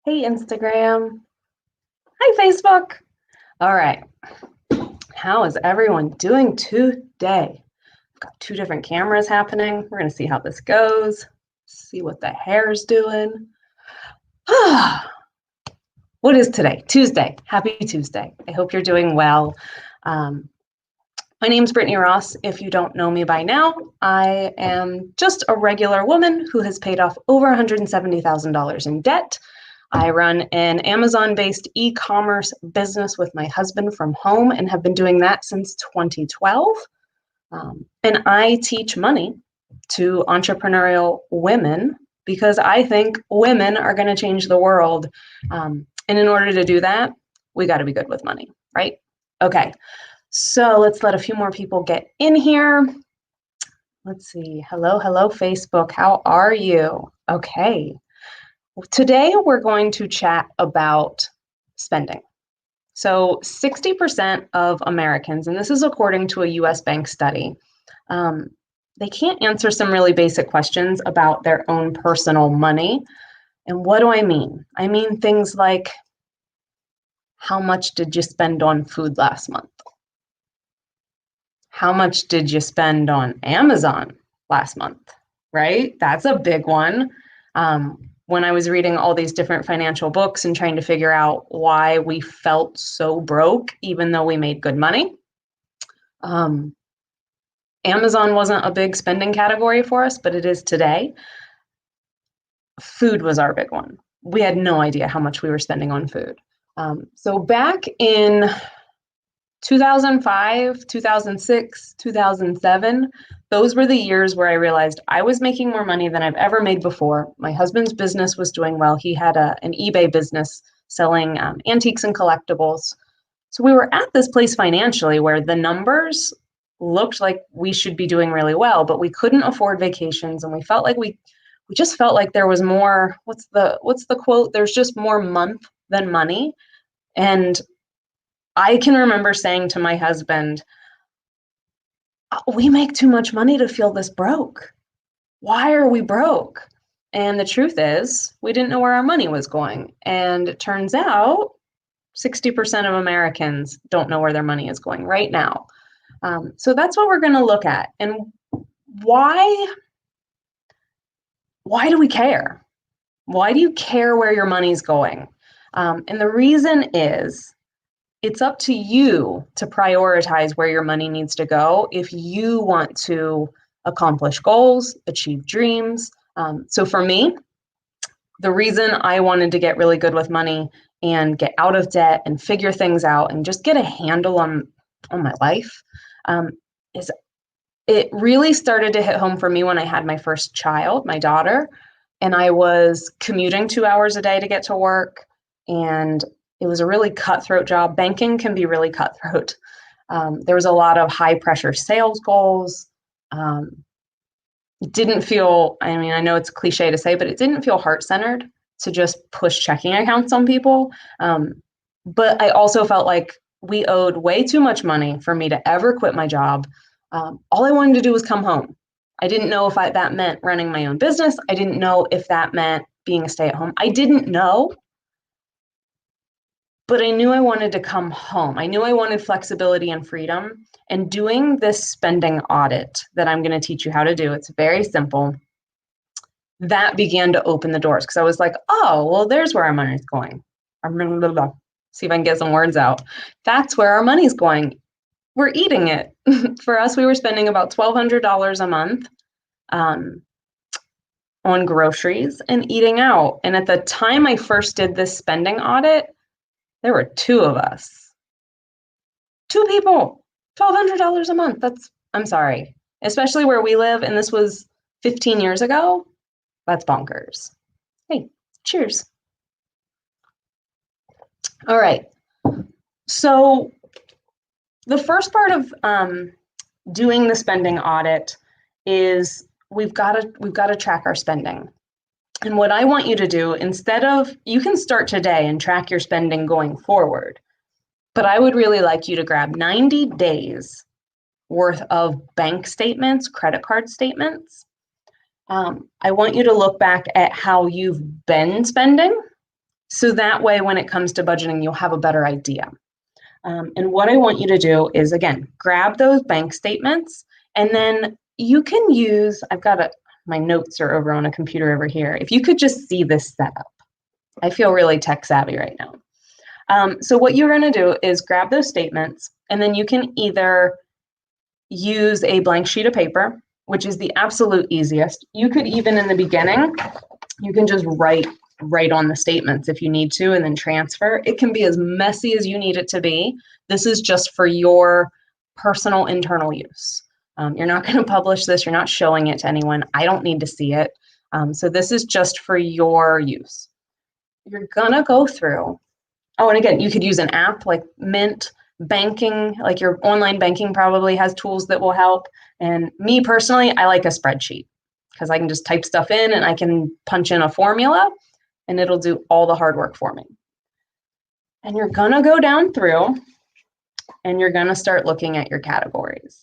Hey, Instagram. Hi, Facebook. All right. How is everyone doing today? I've got two different cameras happening. We're going to see how this goes, see what the hair's doing. What is today? Tuesday. Happy Tuesday. I hope you're doing well. Um, my name's Brittany Ross. If you don't know me by now, I am just a regular woman who has paid off over $170,000 in debt. I run an Amazon-based e-commerce business with my husband from home and have been doing that since 2012. And I teach money to entrepreneurial women because I think women are going to change the world. And in order to do that, we got to be good with money, right? Okay, so let's let a few more people get in here. Let's see. Hello, Facebook. How are you? Okay. Today, we're going to chat about spending. So 60% of Americans, and this is according to a US bank study, they can't answer some really basic questions about their own personal money. And what do I mean? I mean things like, how much did you spend on food last month? How much did you spend on Amazon last month? Right? That's a big one. When I was reading all these different financial books and trying to figure out why we felt so broke, even though we made good money, Amazon wasn't a big spending category for us, but it is today. Food was our big one. We had no idea how much we were spending on food. So back in 2005, 2006, 2007, those were the years where I realized I was making more money than I've ever made before. My husband's business was doing well. He had an eBay business selling antiques and collectibles. So we were at this place financially where the numbers looked like we should be doing really well, but we couldn't afford vacations, and we felt like we just felt like there was more. What's the quote? There's just more month than money. And I can remember saying to my husband, we make too much money to feel this broke. Why are we broke? And the truth is, we didn't know where our money was going. And it turns out 60% of Americans don't know where their money is going right now. So that's what we're going to look at. And why do we care? Why do you care where your money's going? And the reason is, it's up to you to prioritize where your money needs to go if you want to accomplish goals, achieve dreams. So for me, the reason I wanted to get really good with money and get out of debt and figure things out and just get a handle on my life is it really started to hit home for me when I had my first child, my daughter, and I was commuting 2 hours a day to get to work. And it was a really cutthroat job. Banking can be really cutthroat. There was a lot of high pressure sales goals. Didn't feel, I mean, I know it's cliche to say, but it didn't feel heart centered to just push checking accounts on people. But I also felt like we owed way too much money for me to ever quit my job. All I wanted to do was come home. I didn't know if that meant running my own business. I didn't know if that meant being a stay at home. I didn't know. But I knew I wanted to come home. I knew I wanted flexibility and freedom. And doing this spending audit that I'm going to teach you how to do, it's very simple. That began to open the doors because I was like, oh, well, there's where our money's going. See if I can get some words out. That's where our money's going. We're eating it. For us, we were spending about $1,200 a month on groceries and eating out. And at the time I first did this spending audit, there were two of us. Two people, $1,200 a month. I'm sorry, especially where we live. And this was 15 years ago. That's bonkers. Hey, cheers. All right. So the first part of doing the spending audit is we've got to track our spending. And what I want you to do, instead of, you can start today and track your spending going forward, but I would really like you to grab 90 days worth of bank statements, credit card statements. I want you to look back at how you've been spending So that way, when it comes to budgeting, you'll have a better idea. And what I want you to do is, again, grab those bank statements, and then you can use, my notes are over on a computer over here. If you could just see this setup. I feel really tech savvy right now. So what you're going to do is grab those statements, and then you can either use a blank sheet of paper, which is the absolute easiest. You could even in the beginning, you can just write on the statements if you need to, and then transfer. It can be as messy as you need it to be. This is just for your personal internal use. You're not going to publish this. You're not showing it to anyone. I don't need to see it. So this is just for your use. You're going to go through. Oh, and again, you could use an app like Mint. Banking, like your online banking probably has tools that will help. And me personally, I like a spreadsheet because I can just type stuff in and I can punch in a formula and it'll do all the hard work for me. And you're going to go down through and you're going to start looking at your categories.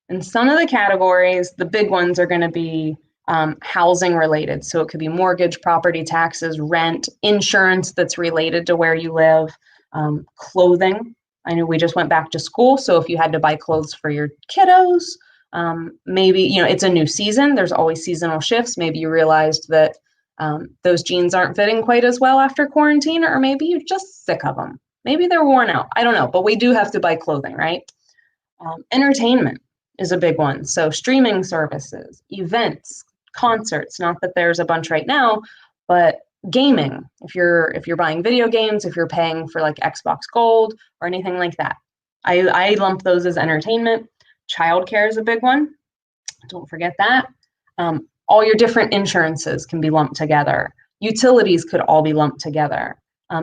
And some of the categories, the big ones, are going to be housing related. So it could be mortgage, property taxes, rent, insurance that's related to where you live, clothing. I know we just went back to school, so if you had to buy clothes for your kiddos, maybe, it's a new season. There's always seasonal shifts. Maybe you realized that those jeans aren't fitting quite as well after quarantine, or maybe you're just sick of them. Maybe they're worn out. I don't know, but we do have to buy clothing, right? Entertainment is a big one. So streaming services, events, concerts, not that there's a bunch right now, but gaming, if you're buying video games, if you're paying for like Xbox Gold or anything like that. I lump those as entertainment. Childcare is a big one. Don't forget that. All your different insurances can be lumped together. Utilities could all be lumped together.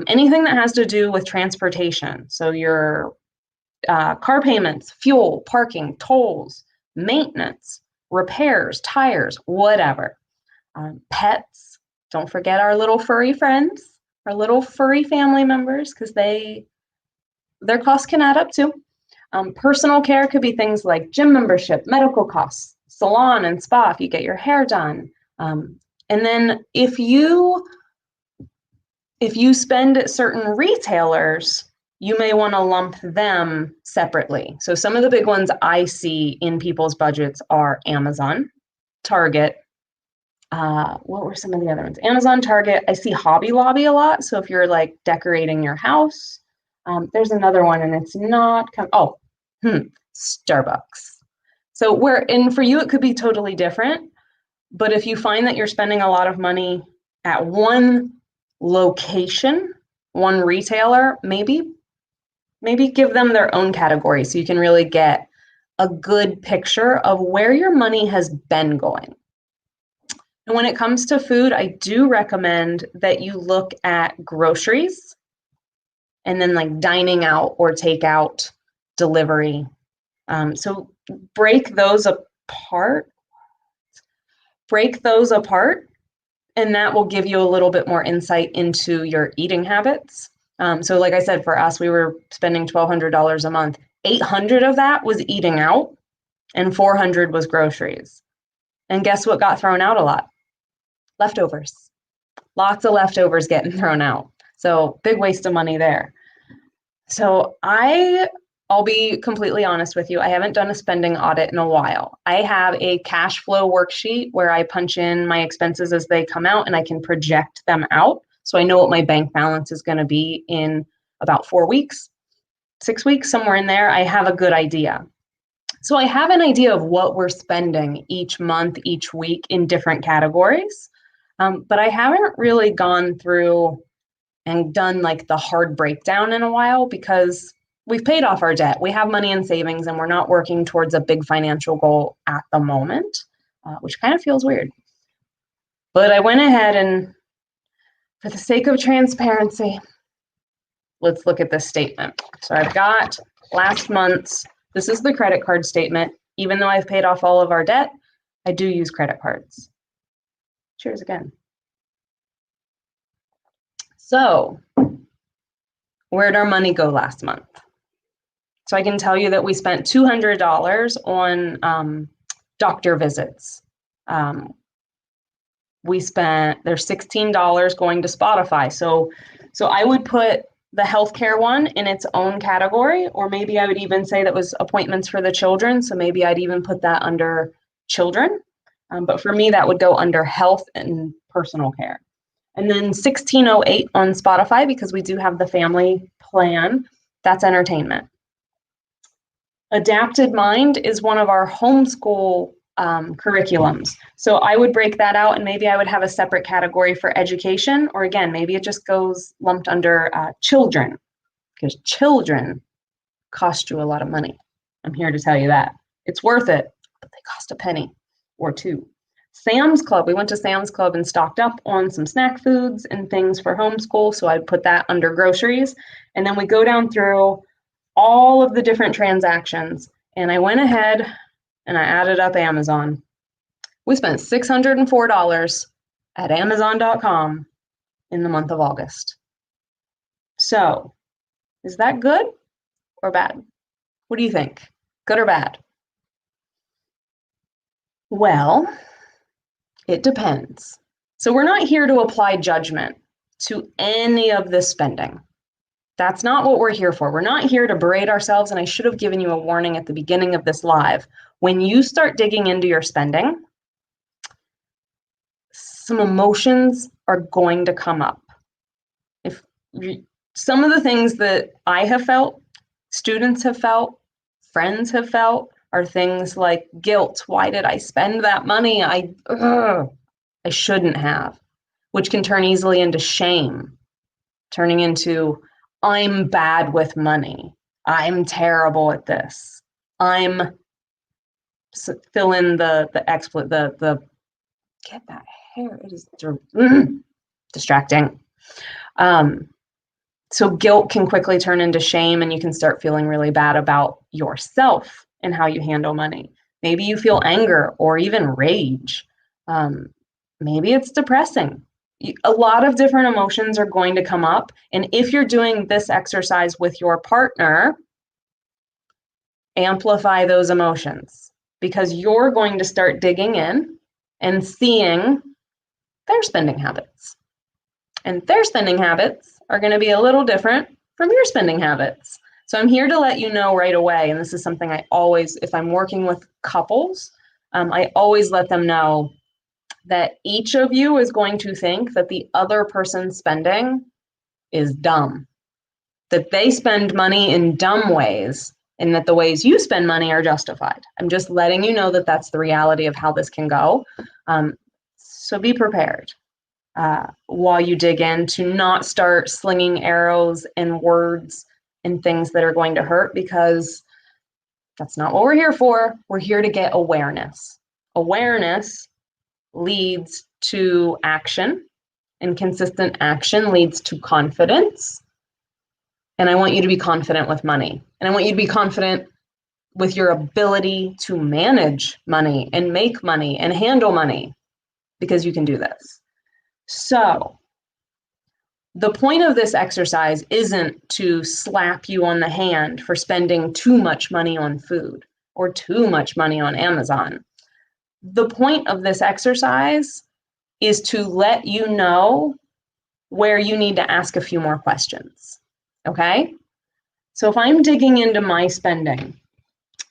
Anything that has to do with transportation. So your car payments, fuel, parking, tolls, maintenance, repairs, tires, whatever. Pets, don't forget our little furry friends, our little furry family members, because their costs can add up too. Personal care could be things like gym membership, medical costs, salon and spa if you get your hair done. And then if you spend at certain retailers, you may want to lump them separately. So some of the big ones I see in people's budgets are Amazon, Target. What were some of the other ones? Amazon, Target. I see Hobby Lobby a lot. So if you're like decorating your house, there's another one, and it's not. Starbucks. So for you, it could be totally different. But if you find that you're spending a lot of money at one location, one retailer, maybe give them their own category so you can really get a good picture of where your money has been going. And when it comes to food, I do recommend that you look at groceries and then like dining out or takeout, delivery. So break those apart, and that will give you a little bit more insight into your eating habits. So like I said, for us, we were spending $1,200 a month. 800 of that was eating out and 400 was groceries. And guess what got thrown out a lot? Leftovers. Lots of leftovers getting thrown out. So big waste of money there. So I'll be completely honest with you. I haven't done a spending audit in a while. I have a cash flow worksheet where I punch in my expenses as they come out and I can project them out. So I know what my bank balance is going to be in about 4 weeks, 6 weeks, somewhere in there. I have a good idea. So I have an idea of what we're spending each month, each week in different categories. But I haven't really gone through and done like the hard breakdown in a while because we've paid off our debt. We have money in savings and we're not working towards a big financial goal at the moment, which kind of feels weird. But I went ahead and, for the sake of transparency, let's look at this statement. So I've got last month's, this is the credit card statement. Even though I've paid off all of our debt, I do use credit cards. Cheers again. So where'd our money go last month? So I can tell you that we spent $200 on doctor visits. there's $16 going to Spotify. So I would put the healthcare one in its own category, or maybe I would even say that was appointments for the children. So maybe I'd even put that under children. But for me, that would go under health and personal care. And then 1608 on Spotify, because we do have the family plan, that's entertainment. Adapted Mind is one of our homeschool curriculums. So I would break that out, and maybe I would have a separate category for education, or again, maybe it just goes lumped under children, because children cost you a lot of money. I'm here to tell you that. It's worth it, but they cost a penny or two. Sam's Club, we went to Sam's Club and stocked up on some snack foods and things for homeschool, so I'd put that under groceries. And then we go down through all of the different transactions, and I went ahead and I added up Amazon. We spent $604 at Amazon.com in the month of August. So, is that good or bad? What do you think? Good or bad? Well, it depends. So we're not here to apply judgment to any of this spending. That's not what we're here for. We're not here to berate ourselves, and I should have given you a warning at the beginning of this live. When you start digging into your spending, some emotions are going to come up. Some of the things that I have felt, students have felt, friends have felt, are things like guilt. Why did I spend that money? I shouldn't have, which can turn easily into shame, turning into I'm bad with money. I'm terrible at this. I'm fill in the get that hair. It is distracting. So guilt can quickly turn into shame, and you can start feeling really bad about yourself and how you handle money. Maybe you feel anger or even rage. Maybe it's depressing. A lot of different emotions are going to come up. And if you're doing this exercise with your partner, amplify those emotions, because you're going to start digging in and seeing their spending habits. And their spending habits are going to be a little different from your spending habits. So I'm here to let you know right away, and this is something I always, if I'm working with couples, I always let them know that each of you is going to think that the other person's spending is dumb, that they spend money in dumb ways, and that the ways you spend money are justified. I'm just letting you know that that's the reality of how this can go. So be prepared while you dig in to not start slinging arrows and words and things that are going to hurt, because that's not what we're here for. We're here to get awareness. Awareness leads to action, and consistent action leads to confidence. And I want you to be confident with money. And I want you to be confident with your ability to manage money and make money and handle money, because you can do this. So the point of this exercise isn't to slap you on the hand for spending too much money on food or too much money on Amazon. The point of this exercise is to let you know where you need to ask a few more questions, okay? So if I'm digging into my spending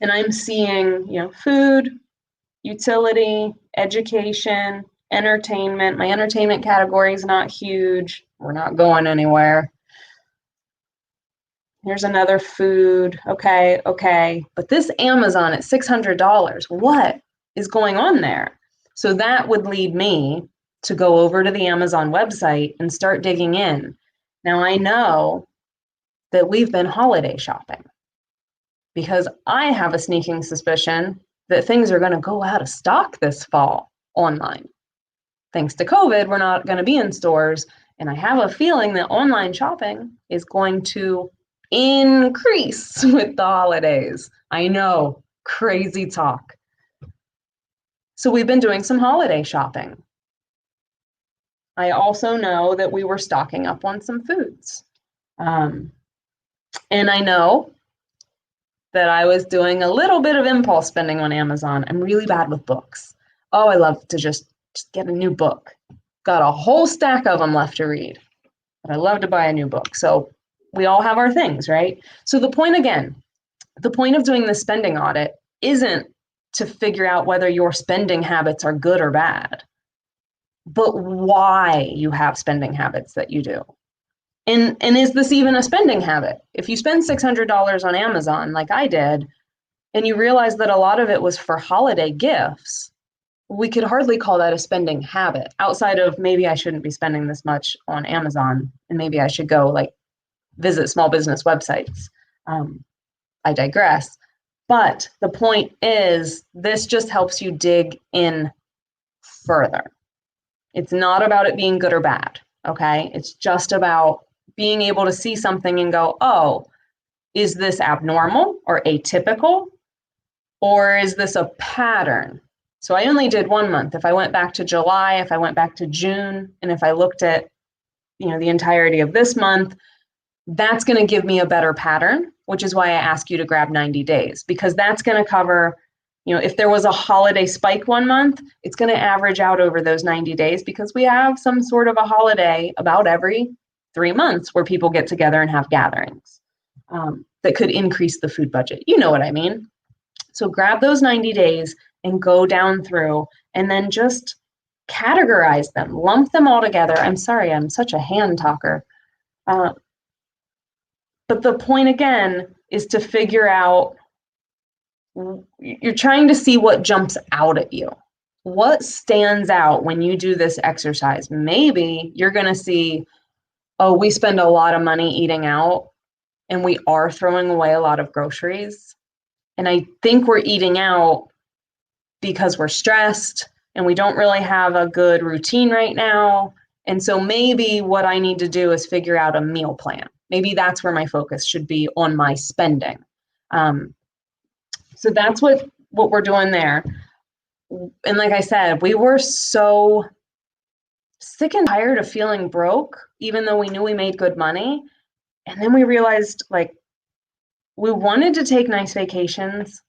and I'm seeing, food, utility, education, entertainment, my entertainment category is not huge. We're not going anywhere. Here's another food. Okay. But this Amazon at $600, what is going on there? So that would lead me to go over to the Amazon website and start digging in. Now I know that we've been holiday shopping, because I have a sneaking suspicion that things are going to go out of stock this fall online. Thanks to COVID, we're not going to be in stores, and I have a feeling that online shopping is going to increase with the holidays. I know, crazy talk. So we've been doing some holiday shopping. I also know that we were stocking up on some foods. And I know that I was doing a little bit of impulse spending on Amazon. I'm really bad with books. Oh, I love to just get a new book. got a whole stack of them left to read. But I love to buy a new book. So we all have our things, right? So the point of doing the spending audit isn't to figure out whether your spending habits are good or bad, but why you have spending habits that you do. And is this even a spending habit? If you spend $600 on Amazon like I did, and you realize that a lot of it was for holiday gifts, we could hardly call that a spending habit, outside of maybe I shouldn't be spending this much on Amazon and maybe I should go like visit small business websites. I digress. But the point is, this just helps you dig in further. It's not about it being good or bad, okay? It's just about being able to see something and go, oh, is this abnormal or atypical? Or is this a pattern? So I only did 1 month. If I went back to July, if I went back to June, and if I looked at, the entirety of this month, that's going to give me a better pattern, which is why I ask you to grab 90 days, because that's going to cover, if there was a holiday spike 1 month, it's going to average out over those 90 days because we have some sort of a holiday about every 3 months where people get together and have gatherings that could increase the food budget. You know what I mean? So grab those 90 days and go down through and then just categorize them, lump them all together. I'm sorry, I'm such a hand talker. But the point again is to figure out, you're trying to see what jumps out at you. What stands out when you do this exercise? Maybe you're going to see, oh, we spend a lot of money eating out and we are throwing away a lot of groceries. And I think we're eating out because we're stressed and we don't really have a good routine right now. And so maybe what I need to do is figure out a meal plan. Maybe that's where my focus should be on my spending. So that's what we're doing there. And like I said, we were so sick and tired of feeling broke, even though we knew we made good money. And then we realized, like, we wanted to take nice vacations.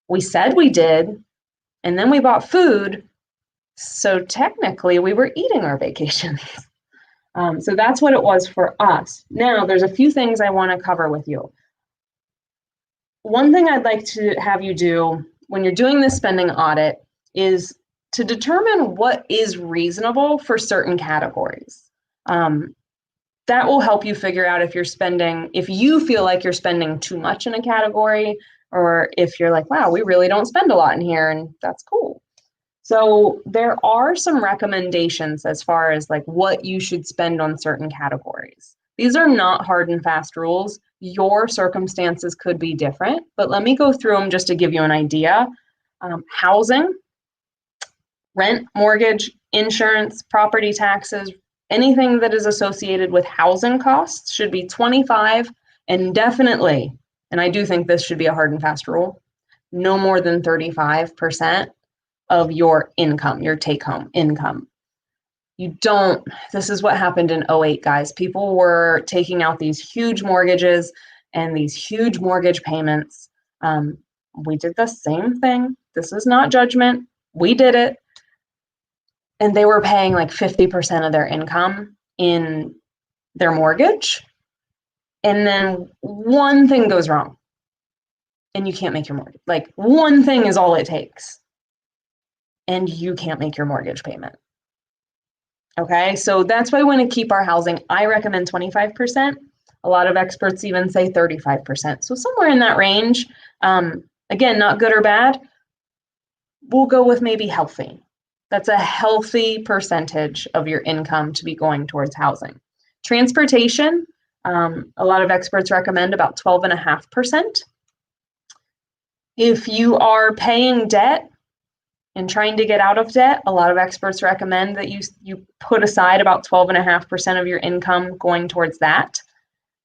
We said we did. And then we bought food. So technically, we were eating our vacations. So that's what it was for us. Now, there's a few things I want to cover with you. One thing I'd like to have you do when you're doing this spending audit is to determine what is reasonable for certain categories. That will help you figure out if you feel like you're spending too much in a category, or if you're like, wow, we really don't spend a lot in here, and that's cool. So there are some recommendations as far as like what you should spend on certain categories. These are not hard and fast rules. Your circumstances could be different, but let me go through them just to give you an idea. Housing, rent, mortgage, insurance, property taxes, anything that is associated with housing costs should be 25, and definitely, and I do think this should be a hard and fast rule, no more than 35% of your income, your take-home income. This is what happened in 2008, guys. People were taking out these huge mortgages and these huge mortgage payments. We did the same thing. This is not judgment. We did it. And they were paying like 50% of their income in their mortgage. And then one thing goes wrong and you can't make your mortgage. Like one thing is all it takes. And you can't make your mortgage payment. Okay, so that's why we want to keep our housing. I recommend 25%. A lot of experts even say 35%. So somewhere in that range. Again, not good or bad. We'll go with maybe healthy. That's a healthy percentage of your income to be going towards housing. Transportation, a lot of experts recommend about 12.5%. If you are paying debt and trying to get out of debt, a lot of experts recommend that you put aside about 12.5% of your income going towards that.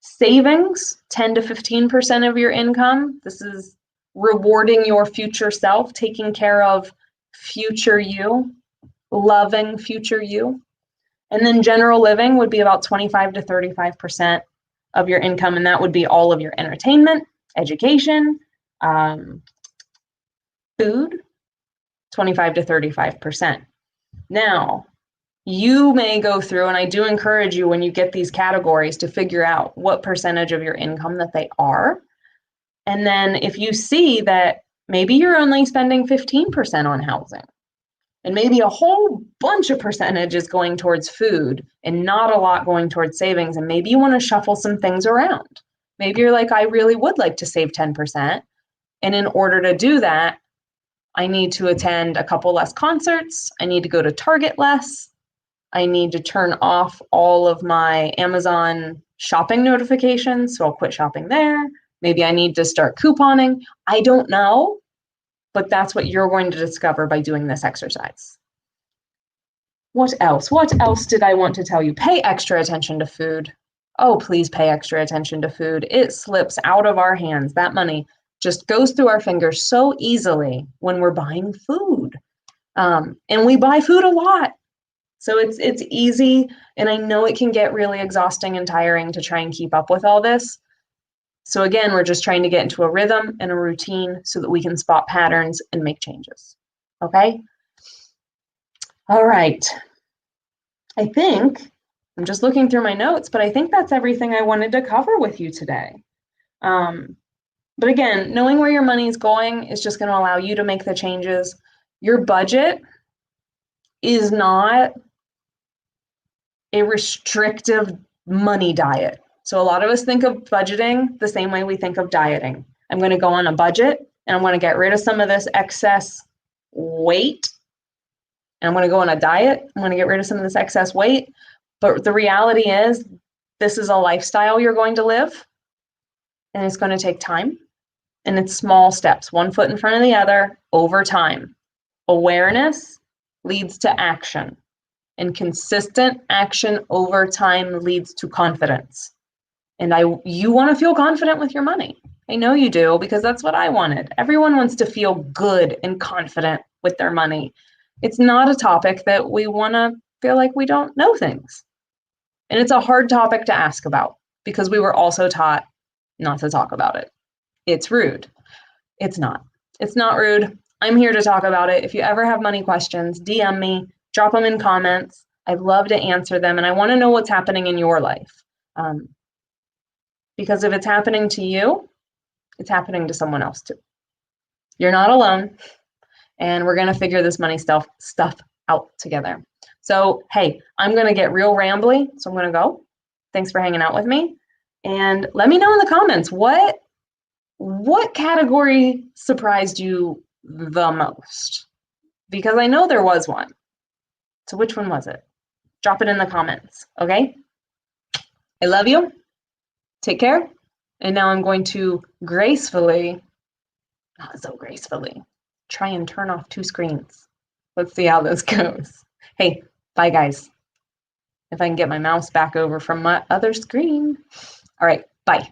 Savings, 10 to 15% of your income. This is rewarding your future self, taking care of future you, loving future you. And then general living would be about 25 to 35% of your income, and that would be all of your entertainment, education, food, 25 to 35%. Now, you may go through, and I do encourage you when you get these categories to figure out what percentage of your income that they are. And then if you see that maybe you're only spending 15% on housing, and maybe a whole bunch of percentage is going towards food and not a lot going towards savings, and maybe you want to shuffle some things around. Maybe you're like, I really would like to save 10%. And in order to do that, I need to attend a couple less concerts. I need to go to Target less. I need to turn off all of my Amazon shopping notifications, so I'll quit shopping there. Maybe I need to start couponing. I don't know, but that's what you're going to discover by doing this exercise. What else? What else did I want to tell you? Pay extra attention to food. Oh, please pay extra attention to food. It slips out of our hands. That money just goes through our fingers so easily when we're buying food. And we buy food a lot. So it's easy, and I know it can get really exhausting and tiring to try and keep up with all this. So again, we're just trying to get into a rhythm and a routine so that we can spot patterns and make changes. Okay? All right. I think, I'm just looking through my notes, but I think that's everything I wanted to cover with you today. But again, knowing where your money is going is just going to allow you to make the changes. Your budget is not a restrictive money diet. So a lot of us think of budgeting the same way we think of dieting. I'm going to go on a budget and I'm going to get rid of some of this excess weight. And I'm going to go on a diet. I'm going to get rid of some of this excess weight. But the reality is, this is a lifestyle you're going to live, and it's going to take time. And it's small steps, one foot in front of the other over time. Awareness leads to action, and consistent action over time leads to confidence. And you want to feel confident with your money. I know you do, because that's what I wanted. Everyone wants to feel good and confident with their money. It's not a topic that we want to feel like we don't know things. And it's a hard topic to ask about because we were also taught not to talk about it. It's rude. It's not. It's not rude. I'm here to talk about it. If you ever have money questions, DM me, drop them in comments. I'd love to answer them. And I want to know what's happening in your life. Because if it's happening to you, it's happening to someone else too. You're not alone. And we're going to figure this money stuff out together. So, hey, I'm going to get real rambly, so I'm going to go. Thanks for hanging out with me. And let me know in the comments, what category surprised you the most? Because I know there was one. So which one was it? Drop it in the comments, okay? I love you. Take care. And now I'm going to gracefully, not so gracefully, try and turn off 2 screens. Let's see how this goes. Hey, bye guys. If I can get my mouse back over from my other screen. All right, bye.